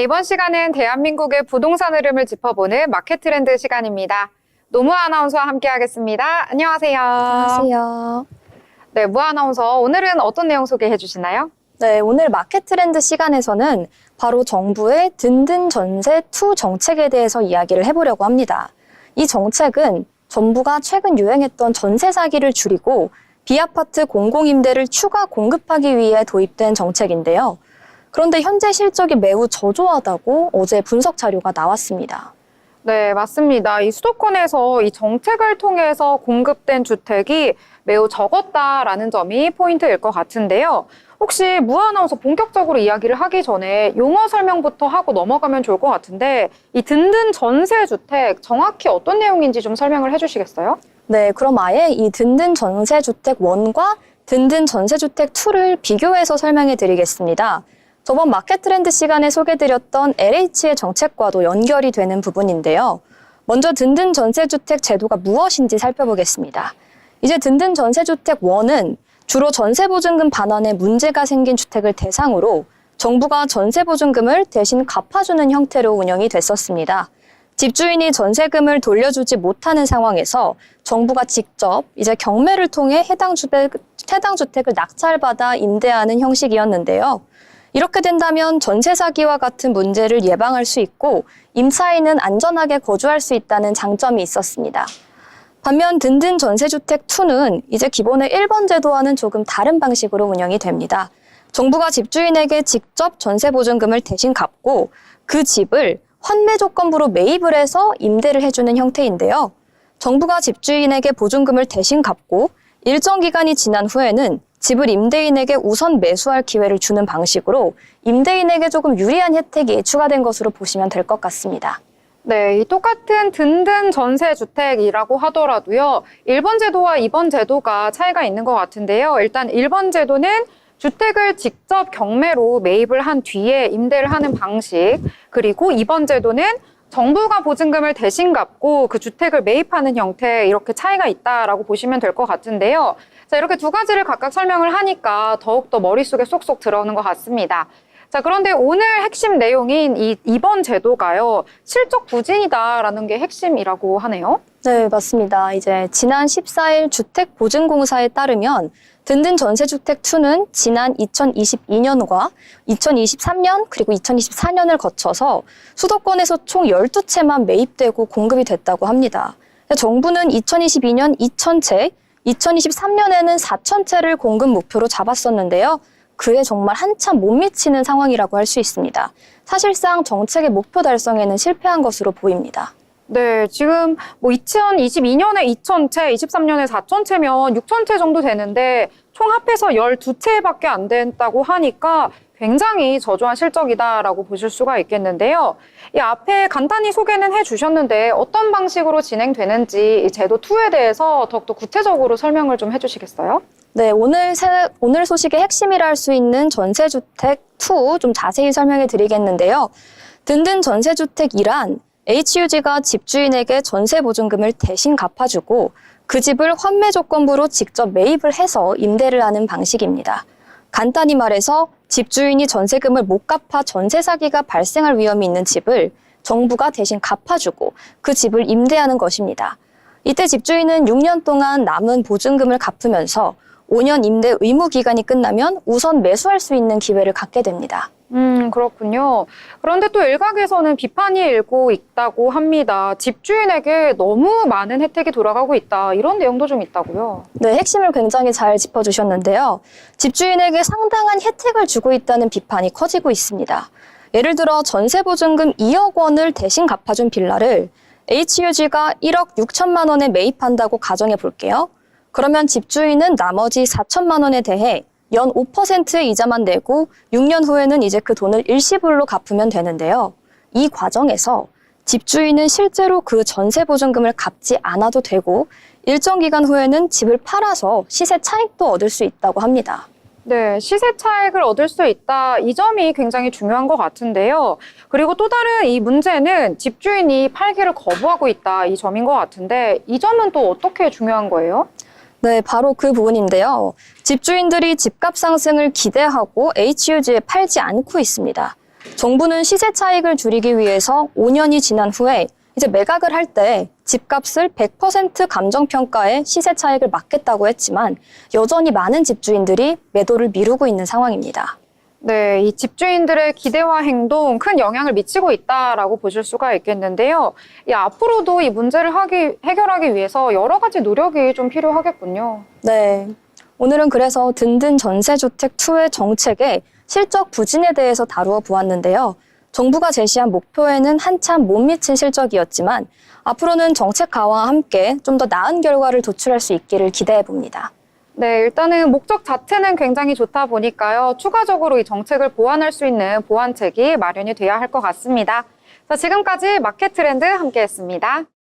네, 이번 시간은 대한민국의 부동산 흐름을 짚어보는 마켓 트렌드 시간입니다. 노무아 아나운서와 함께 하겠습니다. 안녕하세요. 안녕하세요. 네, 무아 아나운서, 오늘은 어떤 내용 소개해 주시나요? 네, 오늘 마켓 트렌드 시간에서는 바로 정부의 든든 전세 2 정책에 대해서 이야기를 해보려고 합니다. 이 정책은 정부가 최근 유행했던 전세 사기를 줄이고 비아파트 공공임대를 추가 공급하기 위해 도입된 정책인데요. 그런데 현재 실적이 매우 저조하다고 어제 분석 자료가 나왔습니다. 네, 맞습니다. 이 수도권에서 이 정책을 통해서 공급된 주택이 매우 적었다라는 점이 포인트일 것 같은데요. 혹시 무아 아나운서 본격적으로 이야기를 하기 전에 용어 설명부터 하고 넘어가면 좋을 것 같은데 이 든든 전세주택 정확히 어떤 내용인지 좀 설명을 해주시겠어요? 네, 그럼 아예 이 든든 전세주택 1과 든든 전세주택 2를 비교해서 설명해 드리겠습니다. 저번 마켓 트렌드 시간에 소개드렸던 LH의 정책과도 연결이 되는 부분인데요. 먼저 든든 전세주택 제도가 무엇인지 살펴보겠습니다. 이제 든든 전세주택 1은 주로 전세보증금 반환에 문제가 생긴 주택을 대상으로 정부가 전세보증금을 대신 갚아주는 형태로 운영이 됐었습니다. 집주인이 전세금을 돌려주지 못하는 상황에서 정부가 직접 이제 경매를 통해 해당 주택을 낙찰받아 임대하는 형식이었는데요. 이렇게 된다면 전세 사기와 같은 문제를 예방할 수 있고 임차인은 안전하게 거주할 수 있다는 장점이 있었습니다. 반면 든든 전세주택 2는 이제 기본의 1번 제도와는 조금 다른 방식으로 운영이 됩니다. 정부가 집주인에게 직접 전세보증금을 대신 갚고 그 집을 환매 조건부로 매입을 해서 임대를 해주는 형태인데요. 정부가 집주인에게 보증금을 대신 갚고 일정 기간이 지난 후에는 집을 임대인에게 우선 매수할 기회를 주는 방식으로 임대인에게 조금 유리한 혜택이 추가된 것으로 보시면 될 것 같습니다. 네, 이 똑같은 든든 전세주택이라고 하더라도요. 1번 제도와 2번 제도가 차이가 있는 것 같은데요. 일단 1번 제도는 주택을 직접 경매로 매입을 한 뒤에 임대를 하는 방식, 그리고 2번 제도는 정부가 보증금을 대신 갚고 그 주택을 매입하는 형태, 이렇게 차이가 있다라고 보시면 될 것 같은데요. 자, 이렇게 두 가지를 각각 설명을 하니까 더욱더 머릿속에 쏙쏙 들어오는 것 같습니다. 자, 그런데 오늘 핵심 내용인 이 2번 제도가요, 실적 부진이다라는 게 핵심이라고 하네요. 네, 맞습니다. 이제 지난 14일 주택보증공사에 따르면 든든 전세주택 2는 지난 2022년과 2023년 그리고 2024년을 거쳐서 수도권에서 총 12채만 매입되고 공급이 됐다고 합니다. 정부는 2022년 2,000채, 2023년에는 4,000채를 공급 목표로 잡았었는데요. 그에 정말 한참 못 미치는 상황이라고 할 수 있습니다. 사실상 정책의 목표 달성에는 실패한 것으로 보입니다. 네, 지금 뭐 2022년에 2,000채, 23년에 4,000채면 6,000채 정도 되는데 총 합해서 12채밖에 안 된다고 하니까 굉장히 저조한 실적이다라고 보실 수가 있겠는데요. 이 앞에 간단히 소개는 해주셨는데 어떤 방식으로 진행되는지 이 제도 2에 대해서 더욱더 구체적으로 설명을 좀 해주시겠어요? 네, 오늘 소식의 핵심이라 할 수 있는 전세주택 2 좀 자세히 설명해 드리겠는데요. 든든 전세주택 1란 HUG가 집주인에게 전세보증금을 대신 갚아주고 그 집을 환매 조건부로 직접 매입을 해서 임대를 하는 방식입니다. 간단히 말해서 집주인이 전세금을 못 갚아 전세 사기가 발생할 위험이 있는 집을 정부가 대신 갚아주고 그 집을 임대하는 것입니다. 이때 집주인은 6년 동안 남은 보증금을 갚으면서 5년 임대 의무 기간이 끝나면 우선 매수할 수 있는 기회를 갖게 됩니다. 그렇군요. 그런데 또 일각에서는 비판이 일고 있다고 합니다. 집주인에게 너무 많은 혜택이 돌아가고 있다. 이런 내용도 좀 있다고요. 네, 핵심을 굉장히 잘 짚어주셨는데요. 집주인에게 상당한 혜택을 주고 있다는 비판이 커지고 있습니다. 예를 들어 전세보증금 2억 원을 대신 갚아준 빌라를 HUG가 1억 6천만 원에 매입한다고 가정해 볼게요. 그러면 집주인은 나머지 4천만 원에 대해 연 5%의 이자만 내고 6년 후에는 이제 그 돈을 일시불로 갚으면 되는데요. 이 과정에서 집주인은 실제로 그 전세보증금을 갚지 않아도 되고 일정 기간 후에는 집을 팔아서 시세 차익도 얻을 수 있다고 합니다. 네, 시세 차익을 얻을 수 있다. 이 점이 굉장히 중요한 것 같은데요. 그리고 또 다른 이 문제는 집주인이 팔기를 거부하고 있다. 이 점인 것 같은데 이 점은 또 어떻게 중요한 거예요? 네, 바로 그 부분인데요. 집주인들이 집값 상승을 기대하고 HUG에 팔지 않고 있습니다. 정부는 시세 차익을 줄이기 위해서 5년이 지난 후에 이제 매각을 할 때 집값을 100% 감정평가에 시세 차익을 막겠다고 했지만 여전히 많은 집주인들이 매도를 미루고 있는 상황입니다. 네, 이 집주인들의 기대와 행동 큰 영향을 미치고 있다라고 보실 수가 있겠는데요. 앞으로도 이 문제를 해결하기 위해서 여러 가지 노력이 좀 필요하겠군요. 네. 오늘은 그래서 든든 전세주택2의 정책의 실적 부진에 대해서 다루어 보았는데요. 정부가 제시한 목표에는 한참 못 미친 실적이었지만 앞으로는 정책 강화와 함께 좀 더 나은 결과를 도출할 수 있기를 기대해 봅니다. 네, 일단은 목적 자체는 굉장히 좋다 보니까요. 추가적으로 이 정책을 보완할 수 있는 보완책이 마련이 돼야 할 것 같습니다. 자, 지금까지 마켓 트렌드 함께했습니다.